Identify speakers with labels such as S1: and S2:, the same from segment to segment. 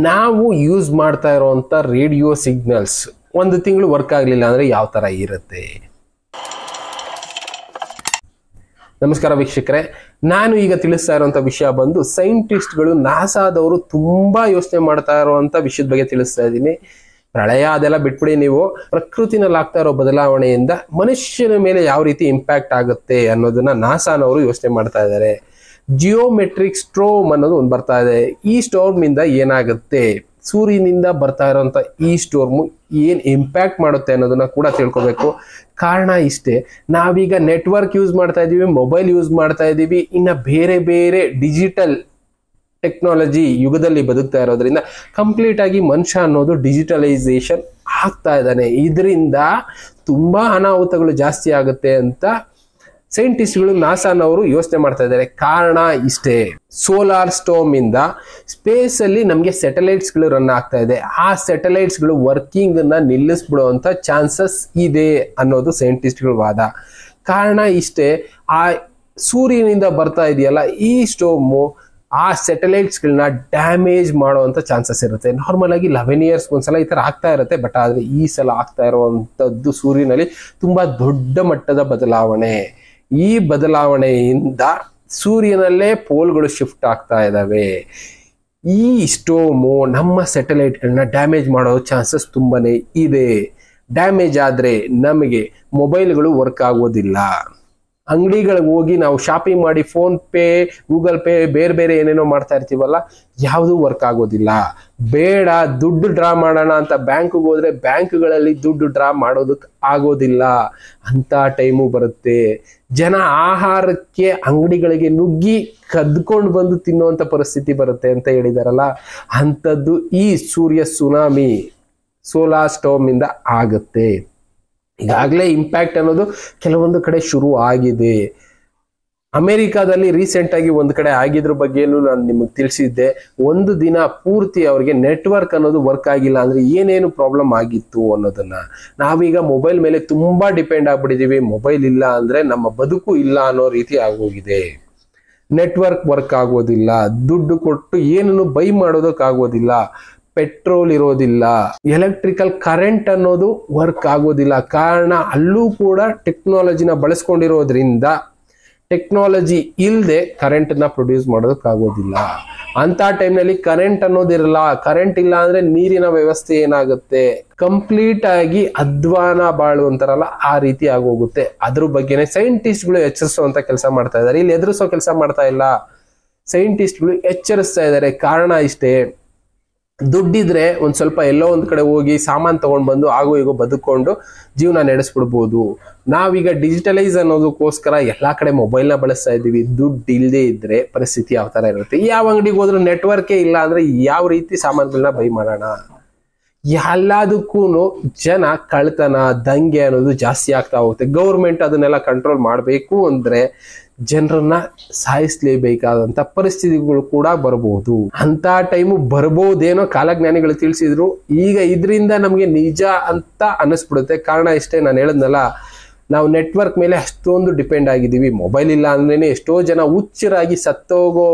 S1: ನಾವು ಯೂಸ್ ಮಾಡ್ತಾ ಇರುವಂತ ರೇಡಿಯೋ ಸಿಗ್ನಲ್ಸ್ ಒಂದು ತಿಂಗಳು ವರ್ಕ್ ಆಗಲಿಲ್ಲ ಅಂದ್ರೆ ಯಾವ ತರ ಇರುತ್ತೆ? ನಮಸ್ಕಾರ ವೀಕ್ಷಕರೇ, ನಾನು ಈಗ ತಿಳಿಸ್ತಾ ಇರುವಂತ ವಿಷಯ ಬಂದು ಸೈಂಟಿಸ್ಟ್ಗಳು ನಾಸಾದವರು ತುಂಬಾ ಯೋಚನೆ ಮಾಡ್ತಾ ಇರುವಂತ ವಿಷಯದ ಬಗ್ಗೆ ತಿಳಿಸ್ತಾ ಇದ್ದೀನಿ. ಪ್ರಳಯ ಅದೆಲ್ಲ ಬಿಟ್ಬಿಡಿ, ನೀವು ಪ್ರಕೃತಿನಲ್ಲಿ ಆಗ್ತಾ ಇರೋ ಬದಲಾವಣೆಯಿಂದ ಮನುಷ್ಯನ ಮೇಲೆ ಯಾವ ರೀತಿ ಇಂಪ್ಯಾಕ್ಟ್ ಆಗುತ್ತೆ ಅನ್ನೋದನ್ನ ನಾಸಾನವರು ಯೋಚನೆ ಮಾಡ್ತಾ ಇದ್ದಾರೆ. ಜಿಯೋಮೆಟ್ರಿಕ್ ಸ್ಟ್ರೋಮ್ ಅನ್ನೋದು ಒಂದು ಬರ್ತಾ ಇದೆ. ಈ ಸ್ಟೋರ್ಮ್ ಇಂದ ಏನಾಗುತ್ತೆ, ಸೂರ್ಯನಿಂದ ಬರ್ತಾ ಇರೋಂಥ ಈ ಸ್ಟೋರ್ಮು ಏನ್ ಇಂಪ್ಯಾಕ್ಟ್ ಮಾಡುತ್ತೆ ಅನ್ನೋದನ್ನ ಕೂಡ ತಿಳ್ಕೊಬೇಕು. ಕಾರಣ ಇಷ್ಟೇ, ನಾವೀಗ ನೆಟ್ವರ್ಕ್ ಯೂಸ್ ಮಾಡ್ತಾ ಇದೀವಿ, ಮೊಬೈಲ್ ಯೂಸ್ ಮಾಡ್ತಾ ಇದೀವಿ, ಇನ್ನ ಬೇರೆ ಬೇರೆ ಡಿಜಿಟಲ್ ಟೆಕ್ನಾಲಜಿ ಯುಗದಲ್ಲಿ ಬದುಕ್ತಾ ಇರೋದ್ರಿಂದ ಕಂಪ್ಲೀಟ್ ಆಗಿ ಮನುಷ್ಯ ಅನ್ನೋದು ಡಿಜಿಟಲೈಸೇಷನ್ ಆಗ್ತಾ ಇದ್ದಾನೆ. ಇದರಿಂದ ತುಂಬಾ ಅನಾಹುತಗಳು ಜಾಸ್ತಿ ಆಗುತ್ತೆ ಅಂತ ಸೈಂಟಿಸ್ಟ್ಗಳು ನಾಸಾನವರು ಯೋಚನೆ ಮಾಡ್ತಾ ಇದ್ದಾರೆ. ಕಾರಣ ಇಷ್ಟೇ, ಸೋಲಾರ್ ಸ್ಟೋಮ್ ಇಂದ ಸ್ಪೇಸ್ ಅಲ್ಲಿ ನಮಗೆ ಸ್ಯಾಟಲೈಟ್ಸ್ ಗಳು ರನ್ ಆಗ್ತಾ ಇದೆ. ಆ ಸ್ಯಾಟಲೈಟ್ಸ್ ಗಳು ವರ್ಕಿಂಗ್ ಅನ್ನ ನಿಲ್ಲಿಸ್ಬಿಡುವಂತ ಚಾನ್ಸಸ್ ಇದೆ ಅನ್ನೋದು ಸೈಂಟಿಸ್ಟ್ಗಳ ವಾದ. ಕಾರಣ ಇಷ್ಟೇ, ಆ ಸೂರ್ಯನಿಂದ ಬರ್ತಾ ಇದೆಯಲ್ಲ ಈ ಸ್ಟೋಮು ಆ ಸ್ಯಾಟಲೈಟ್ಸ್ ಗಳನ್ನ ಡ್ಯಾಮೇಜ್ ಮಾಡುವಂತ ಚಾನ್ಸಸ್ ಇರುತ್ತೆ. ನಾರ್ಮಲ್ ಆಗಿ 11 years ಒಂದ್ಸಲ ಈ ತರ ಆಗ್ತಾ ಇರುತ್ತೆ. ಬಟ್ ಆದ್ರೆ ಈ ಸಲ ಆಗ್ತಾ ಇರುವಂತದ್ದು ಸೂರ್ಯನಲ್ಲಿ ತುಂಬಾ ದೊಡ್ಡ ಮಟ್ಟದ ಬದಲಾವಣೆ. ಈ ಬದಲಾವಣೆಯಿಂದ ಸೂರ್ಯನಲ್ಲೇ ಪೋಲ್ಗಳು ಶಿಫ್ಟ್ ಆಗ್ತಾ ಇದ್ದಾವೆ. ಈ ಸ್ಟೋಮು ನಮ್ಮ ಸ್ಯಾಟಲೈಟ್ಗಳನ್ನ ಡ್ಯಾಮೇಜ್ ಮಾಡೋ ಚಾನ್ಸಸ್ ತುಂಬಾನೇ ಇದೆ. ಡ್ಯಾಮೇಜ್ ಆದ್ರೆ ನಮಗೆ ಮೊಬೈಲ್ಗಳು ವರ್ಕ್ ಆಗೋದಿಲ್ಲ. ಅಂಗಡಿಗಳಿಗೆ ಹೋಗಿ ನಾವು ಶಾಪಿಂಗ್ ಮಾಡಿ ಫೋನ್ ಪೇ, ಗೂಗಲ್ ಪೇ, ಬೇರೆ ಬೇರೆ ಏನೇನೋ ಮಾಡ್ತಾ ಇರ್ತೀವಲ್ಲ, ಯಾವುದು ವರ್ಕ್ ಆಗೋದಿಲ್ಲ. ಬೇಡ ದುಡ್ಡು ಡ್ರಾ ಮಾಡೋಣ ಅಂತ ಬ್ಯಾಂಕ್ಗೆ ಹೋದ್ರೆ ಬ್ಯಾಂಕ್ಗಳಲ್ಲಿ ದುಡ್ಡು ಡ್ರಾ ಮಾಡೋದಕ್ಕೆ ಆಗೋದಿಲ್ಲ. ಅಂತ ಟೈಮು ಬರುತ್ತೆ. ಜನ ಆಹಾರಕ್ಕೆ ಅಂಗಡಿಗಳಿಗೆ ನುಗ್ಗಿ ಕದ್ಕೊಂಡು ಬಂದು ತಿನ್ನುವಂತ ಪರಿಸ್ಥಿತಿ ಬರುತ್ತೆ ಅಂತ ಹೇಳಿದಾರಲ್ಲ, ಅಂಥದ್ದು ಈ ಸೂರ್ಯ ಸುನಾಮಿ ಸೋಲಾರ್ ಸ್ಟೋಮ್ ಇಂದ ಆಗುತ್ತೆ. ಈಗಾಗಲೇ ಇಂಪ್ಯಾಕ್ಟ್ ಅನ್ನೋದು ಕೆಲವೊಂದು ಕಡೆ ಶುರು ಆಗಿದೆ. ಅಮೆರಿಕಾದಲ್ಲಿ ರೀಸೆಂಟ್ ಆಗಿ ಒಂದು ಕಡೆ ಆಗಿದ್ರ ಬಗ್ಗೆನೂ ನಾನು ನಿಮಗೆ ತಿಳಿಸಿದ್ದೆ. ಒಂದು ದಿನ ಪೂರ್ತಿ ಅವ್ರಿಗೆ ನೆಟ್ವರ್ಕ್ ಅನ್ನೋದು ವರ್ಕ್ ಆಗಿಲ್ಲ ಅಂದ್ರೆ ಏನೇನು ಪ್ರಾಬ್ಲಮ್ ಆಗಿತ್ತು ಅನ್ನೋದನ್ನ. ನಾವೀಗ ಮೊಬೈಲ್ ಮೇಲೆ ತುಂಬಾ ಡಿಪೆಂಡ್ ಆಗ್ಬಿಟ್ಟಿದೀವಿ. ಮೊಬೈಲ್ ಇಲ್ಲ ಅಂದ್ರೆ ನಮ್ಮ ಬದುಕು ಇಲ್ಲ ಅನ್ನೋ ರೀತಿ ಆಗೋಗಿದೆ. ನೆಟ್ವರ್ಕ್ ವರ್ಕ್ ಆಗೋದಿಲ್ಲ, ದುಡ್ಡು ಕೊಟ್ಟು ಏನನ್ನು ಬೈ ಮಾಡೋದಕ್ಕಾಗೋದಿಲ್ಲ, ಪೆಟ್ರೋಲ್ ಇರೋದಿಲ್ಲ, ಎಲೆಕ್ಟ್ರಿಕಲ್ ಕರೆಂಟ್ ಅನ್ನೋದು ವರ್ಕ್ ಆಗೋದಿಲ್ಲ. ಕಾರಣ ಅಲ್ಲೂ ಕೂಡ ಟೆಕ್ನಾಲಜಿನ ಬಳಸ್ಕೊಂಡಿರೋದ್ರಿಂದ ಟೆಕ್ನಾಲಜಿ ಇಲ್ಲದೆ ಕರೆಂಟ್ ನ ಪ್ರೊಡ್ಯೂಸ್ ಮಾಡೋದಕ್ಕಾಗೋದಿಲ್ಲ. ಅಂತ ಟೈಮ್ನಲ್ಲಿ ಕರೆಂಟ್ ಅನ್ನೋದಿರಲ್ಲ. ಕರೆಂಟ್ ಇಲ್ಲ ಅಂದ್ರೆ ನೀರಿನ ವ್ಯವಸ್ಥೆ ಏನಾಗುತ್ತೆ, ಕಂಪ್ಲೀಟ್ ಆಗಿ ಅಧ್ವಾನ ಬಾಳು ಅಂತಾರಲ್ಲ ಆ ರೀತಿ ಆಗೋಗುತ್ತೆ. ಅದ್ರ ಬಗ್ಗೆನೆ ಸೈಂಟಿಸ್ಟ್ಗಳು ಎಚ್ಚರಿಸುವಂತ ಕೆಲಸ ಮಾಡ್ತಾ ಇದ್ದಾರೆ. ಇಲ್ಲಿ ಎದುರಿಸೋ ಕೆಲಸ ಮಾಡ್ತಾ ಇಲ್ಲ, ಸೈಂಟಿಸ್ಟ್ಗಳು ಎಚ್ಚರಿಸ್ತಾ ಇದ್ದಾರೆ. ಕಾರಣ ಇಷ್ಟೇ, ದುಡ್ಡಿದ್ರೆ ಒಂದ್ ಸ್ವಲ್ಪ ಎಲ್ಲೋ ಒಂದ್ ಕಡೆ ಹೋಗಿ ಸಾಮಾನ್ ತಗೊಂಡ್ ಬಂದು ಆಗೋ ಈಗೋ ಬದುಕೊಂಡು ಜೀವನ ನಡೆಸ್ಬಿಡ್ಬೋದು. ನಾವೀಗ ಡಿಜಿಟಲೈಸ್ ಅನ್ನೋದಕ್ಕೋಸ್ಕರ ಎಲ್ಲಾ ಕಡೆ ಮೊಬೈಲ್ ನ ಬಳಸ್ತಾ ಇದೀವಿ. ದುಡ್ಡು ಇಲ್ಲದೆ ಇದ್ರೆ ಪರಿಸ್ಥಿತಿ ಯಾವ ತರ ಇರುತ್ತೆ? ಯಾವ ಅಂಗಡಿಗೆ ಹೋದ್ರೂ ನೆಟ್ವರ್ಕೇ ಇಲ್ಲ ಅಂದ್ರೆ ಯಾವ ರೀತಿ ಸಾಮಾನುಗಳನ್ನ ಬೈ ಮಾಡೋಣ? ಎಲ್ಲದಕ್ಕೂ ಜನ ಕಳ್ತನ, ದಂಗೆ ಅನ್ನೋದು ಜಾಸ್ತಿ ಆಗ್ತಾ ಹೋಗುತ್ತೆ. ಗೌರ್ಮೆಂಟ್ ಅದನ್ನೆಲ್ಲ ಕಂಟ್ರೋಲ್ ಮಾಡಬೇಕು ಅಂದ್ರೆ ಜನರನ್ನ ಸಾಯಿಸ್ಲೇಬೇಕಾದಂತ ಪರಿಸ್ಥಿತಿಗಳು ಕೂಡ ಬರಬಹುದು. ಅಂತ ಟೈಮು ಬರ್ಬೋದೇನೋ ಕಾಲಜ್ಞಾನಿಗಳು ತಿಳಿಸಿದ್ರು. ಈಗ ಇದರಿಂದ ನಮ್ಗೆ ನಿಜ ಅಂತ ಅನಿಸ್ಬಿಡುತ್ತೆ. ಕಾರಣ ಇಷ್ಟೇ, ನಾನು ಹೇಳದ್ನಲ್ಲ, ನಾವು ನೆಟ್ವರ್ಕ್ ಮೇಲೆ ಅಷ್ಟೊಂದು ಡಿಪೆಂಡ್ ಆಗಿದ್ದೀವಿ. ಮೊಬೈಲ್ ಇಲ್ಲ ಅಂದ್ರೇನೆ ಎಷ್ಟೋ ಜನ ಹುಚ್ಚರಾಗಿ ಸತ್ತೋಗೋ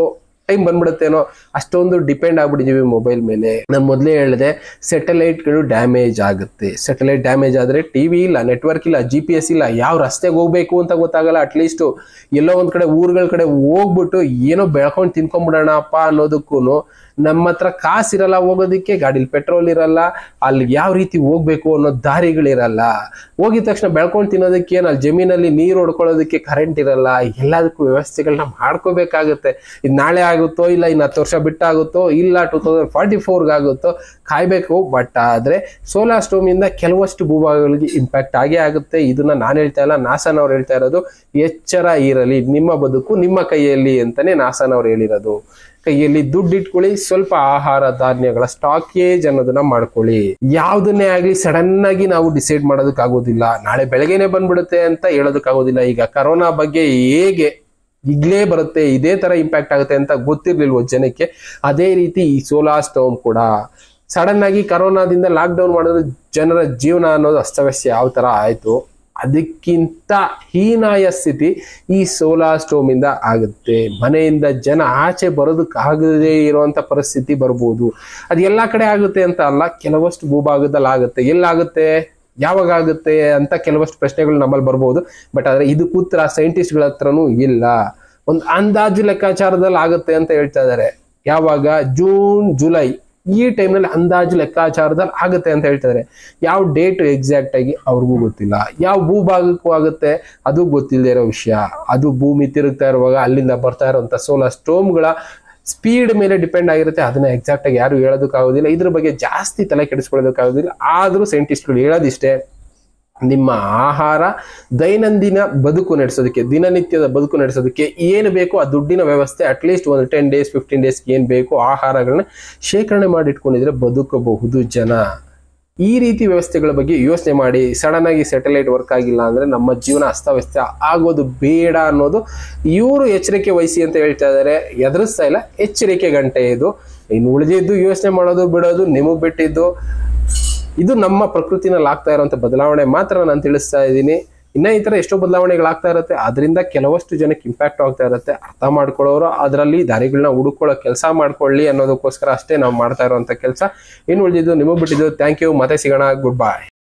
S1: ಟೈಮ್ ಬಂದ್ಬಿಡುತ್ತೇನೋ, ಅಷ್ಟೊಂದು ಡಿಪೆಂಡ್ ಆಗ್ಬಿಟ್ಟಿದೀವಿ ಮೊಬೈಲ್ ಮೇಲೆ. ನಾನು ಮೊದಲೇ ಹೇಳಿದೆ, ಸ್ಯಾಟಲೈಟ್ಗಳು ಡ್ಯಾಮೇಜ್ ಆಗುತ್ತೆ. ಸ್ಯಾಟಲೈಟ್ ಡ್ಯಾಮೇಜ್ ಆದ್ರೆ ಟಿವಿ ಇಲ್ಲ, ನೆಟ್ವರ್ಕ್ ಇಲ್ಲ, GPS ಇಲ್ಲ, ಯಾವ ರಸ್ತೆಗೆ ಹೋಗ್ಬೇಕು ಅಂತ ಗೊತ್ತಾಗಲ್ಲ. ಅಟ್ಲೀಸ್ಟ್ ಎಲ್ಲೋ ಒಂದ್ ಕಡೆ ಊರುಗಳ ಕಡೆ ಹೋಗ್ಬಿಟ್ಟು ಏನೋ ಬೆಳ್ಕೊಂಡು ತಿನ್ಕೊಂಡ್ಬಿಡೋಣಪ್ಪ ಅನ್ನೋದಕ್ಕೂ ನಮ್ಮ ಹತ್ರ ಕಾಸಿರಲ್ಲ ಹೋಗೋದಕ್ಕೆ, ಗಾಡಿಲಿ ಪೆಟ್ರೋಲ್ ಇರಲ್ಲ, ಅಲ್ಲಿ ಯಾವ ರೀತಿ ಹೋಗ್ಬೇಕು ಅನ್ನೋ ದಾರಿಗಳಿರಲ್ಲ. ಹೋಗಿದ ತಕ್ಷಣ ಬೆಳ್ಕೊಂಡು ತಿನ್ನೋದಕ್ಕೆ ಅಲ್ಲಿ ಜಮೀನಲ್ಲಿ ನೀರು ಹೊಡ್ಕೊಳ್ಳೋದಕ್ಕೆ ಕರೆಂಟ್ ಇರಲ್ಲ. ಎಲ್ಲದಕ್ಕೂ ವ್ಯವಸ್ಥೆಗಳನ್ನ ಮಾಡ್ಕೋಬೇಕಾಗುತ್ತೆ. ಇದು ನಾಳೆ ಆಗುತ್ತೋ ಇಲ್ಲ ಇನ್ನು 10 ವರ್ಷ ಬಿಟ್ಟಾಗುತ್ತೋ ಇಲ್ಲ 2044 ಆಗುತ್ತೋ ಕಾಯ್ಬೇಕು. ಬಟ್ ಆದ್ರೆ ಸೋಲಾರ್ ಸ್ಟೋಮ್ ಇಂದ ಕೆಲವಷ್ಟು ಭೂಭಾಗಗಳಿಗೆ ಇಂಪ್ಯಾಕ್ಟ್ ಆಗೇ ಆಗುತ್ತೆ. ಇದನ್ನ ನಾನು ಹೇಳ್ತಾ ಇಲ್ಲ, ನಾಸಾನವ್ರು ಹೇಳ್ತಾ ಇರೋದು. ಎಚ್ಚರ ಇರಲಿ, ನಿಮ್ಮ ಬದುಕು ನಿಮ್ಮ ಕೈಯಲ್ಲಿ ಅಂತಾನೆ ನಾಸಾನವ್ರು ಹೇಳಿರೋದು. ಕೈಯಲ್ಲಿ ದುಡ್ಡು ಇಟ್ಕೊಳ್ಳಿ, ಸ್ವಲ್ಪ ಆಹಾರ ಧಾನ್ಯಗಳ ಸ್ಟಾಕೇಜ್ ಅನ್ನೋದನ್ನ ಮಾಡ್ಕೊಳ್ಳಿ. ಯಾವ್ದನ್ನೇ ಆಗ್ಲಿ ಸಡನ್ ಆಗಿ ನಾವು ಡಿಸೈಡ್ ಮಾಡೋದಕ್ಕಾಗೋದಿಲ್ಲ. ನಾಳೆ ಬೆಳಗ್ಗೆನೆ ಬಂದ್ಬಿಡುತ್ತೆ ಅಂತ ಹೇಳೋದಕ್ಕಾಗೋದಿಲ್ಲ. ಈಗ ಕರೋನಾ ಬಗ್ಗೆ ಹೇಗೆ ಈಗಲೇ ಬರುತ್ತೆ, ಇದೇ ತರ ಇಂಪ್ಯಾಕ್ಟ್ ಆಗುತ್ತೆ ಅಂತ ಗೊತ್ತಿರ್ಲಿಲ್ವೋ ಜನಕ್ಕೆ, ಅದೇ ರೀತಿ ಈ ಸೋಲಾರ್ ಸ್ಟೋಮ್ ಕೂಡ ಸಡನ್ ಆಗಿ ಕರೋನಾದಿಂದ ಲಾಕ್ ಡೌನ್ ಮಾಡಿದ್ರೆ ಜನರ ಜೀವನ ಅನ್ನೋದು ಅಸ್ತವ್ಯಸ್ತ ಯಾವ ತರ ಆಯ್ತು, ಅದಕ್ಕಿಂತ ಹೀನಾಯ ಸ್ಥಿತಿ ಈ ಸೋಲಾರ್ ಸ್ಟೋಮ್ ಇಂದ ಆಗುತ್ತೆ. ಮನೆಯಿಂದ ಜನ ಆಚೆ ಬರೋದಕ್ಕಾಗದೇ ಇರುವಂತ ಪರಿಸ್ಥಿತಿ ಬರ್ಬೋದು. ಅದು ಎಲ್ಲಾ ಕಡೆ ಆಗುತ್ತೆ ಅಂತ ಅಲ್ಲ, ಕೆಲವಷ್ಟು ಭೂಭಾಗದಲ್ಲಿ ಆಗುತ್ತೆ. ಎಲ್ಲಾಗುತ್ತೆ, ಯಾವಾಗ ಆಗುತ್ತೆ ಅಂತ ಕೆಲವಷ್ಟು ಪ್ರಶ್ನೆಗಳು ನಮ್ಮಲ್ಲಿ ಬರ್ಬೋದು. ಬಟ್ ಆದ್ರೆ ಇದಕ್ಕೆ ಉತ್ತರ ಸೈಂಟಿಸ್ಟ್ಗಳ ಹತ್ರನೂ ಇಲ್ಲ. ಒಂದು ಅಂದಾಜು ಲೆಕ್ಕಾಚಾರದಲ್ಲಿ ಆಗುತ್ತೆ ಅಂತ ಹೇಳ್ತಾ ಇದ್ದಾರೆ. ಯಾವಾಗ? ಜೂನ್ ಜುಲೈ ಈ ಟೈಮ್ನಲ್ಲಿ ಅಂದಾಜು ಲೆಕ್ಕಾಚಾರದಲ್ಲಿ ಆಗುತ್ತೆ ಅಂತ ಹೇಳ್ತಾರೆ. ಯಾವ ಡೇಟ್ ಎಕ್ಸಾಕ್ಟ್ ಆಗಿ ಅವ್ರಿಗೂ ಗೊತ್ತಿಲ್ಲ. ಯಾವ ಭೂಭಾಗಕ್ಕೂ ಆಗುತ್ತೆ ಅದು ಗೊತ್ತಿಲ್ಲದೆ ಇರೋ ವಿಷಯ. ಅದು ಭೂಮಿ ತಿರುಗ್ತಾ ಇರುವಾಗ ಅಲ್ಲಿಂದ ಬರ್ತಾ ಇರುವಂತ ಸೋಲಾರ್ ಸ್ಟೋಮ್ಗಳ ಸ್ಪೀಡ್ ಮೇಲೆ ಡಿಪೆಂಡ್ ಆಗಿರುತ್ತೆ. ಅದನ್ನ ಎಕ್ಸಾಕ್ಟ್ ಆಗಿ ಯಾರು ಹೇಳೋದಕ್ಕಾಗೋದಿಲ್ಲ. ಇದ್ರ ಬಗ್ಗೆ ಜಾಸ್ತಿ ತಲೆ ಕೆಡಿಸ್ಕೊಳ್ಳೋದಕ್ಕಾಗೋದಿಲ್ಲ. ಆದ್ರೂ ಸೈಂಟಿಸ್ಟ್ಗಳು ಹೇಳೋದಿಷ್ಟೇ, ನಿಮ್ಮ ಆಹಾರ ದೈನಂದಿನ ಬದುಕು ನಡೆಸೋದಕ್ಕೆ, ದಿನನಿತ್ಯದ ಬದುಕು ನಡೆಸೋದಕ್ಕೆ ಏನು ಬೇಕು ಆ ದುಡ್ಡಿನ ವ್ಯವಸ್ಥೆ ಅಟ್ಲೀಸ್ಟ್ ಒಂದು 10 days 15 days ಏನು ಬೇಕು ಆಹಾರಗಳನ್ನ ಶೇಖರಣೆ ಮಾಡಿ ಇಟ್ಕೊಂಡಿದ್ರೆ ಬದುಕಬಹುದು ಜನ. ಈ ರೀತಿ ವ್ಯವಸ್ಥೆಗಳ ಬಗ್ಗೆ ಯೋಚನೆ ಮಾಡಿ. ಸಡನ್ ಆಗಿ ಸ್ಯಾಟಲೈಟ್ ವರ್ಕ್ ಆಗಿಲ್ಲ ಅಂದ್ರೆ ನಮ್ಮ ಜೀವನ ಅಸ್ತವ್ಯಸ್ತ ಆಗೋದು ಬೇಡ ಅನ್ನೋದು ಇವರು ಎಚ್ಚರಿಕೆ ವಹಿಸಿ ಅಂತ ಹೇಳ್ತಾ ಇದ್ದಾರೆ. ಎದುರಿಸ್ತಾ ಇಲ್ಲ, ಎಚ್ಚರಿಕೆ ಗಂಟೆ ಇದು. ಇನ್ನು ಉಳಿದಿದ್ದು ಯೋಚನೆ ಮಾಡೋದು ಬಿಡೋದು ನಿಮಗ್ ಬಿಟ್ಟಿದ್ದು. ಇದು ನಮ್ಮ ಪ್ರಕೃತಿನಲ್ಲಿ ಆಗ್ತಾ ಇರುವಂತ ಬದಲಾವಣೆ ಮಾತ್ರ ನಾನು ತಿಳಿಸ್ತಾ ಇದ್ದೀನಿ. ಇನ್ನ ಈ ತರ ಎಷ್ಟೋ ಬದಲಾವಣೆಗಳಾಗ್ತಾ ಇರುತ್ತೆ. ಅದರಿಂದ ಕೆಲವಷ್ಟು ಜನಕ್ಕೆ ಇಂಪ್ಯಾಕ್ಟ್ ಆಗ್ತಾ ಇರುತ್ತೆ. ಅರ್ಥ ಮಾಡ್ಕೊಳ್ಳೋರು ಅದರಲ್ಲಿ ದಾರಿಗಳನ್ನ ಹುಡುಕೊಳ್ಳೋ ಕೆಲಸ ಮಾಡ್ಕೊಳ್ಳಿ ಅನ್ನೋದಕ್ಕೋಸ್ಕರ ಅಷ್ಟೇ ನಾವು ಮಾಡ್ತಾ ಇರುವಂತ ಕೆಲಸ. ಇನ್ನು ಉಳಿದಿದ್ದು ನಿಮಗ್ ಬಿಟ್ಟಿದ್ದು. Thank you. ಮತ್ತೆ ಸಿಗೋಣ. Good by.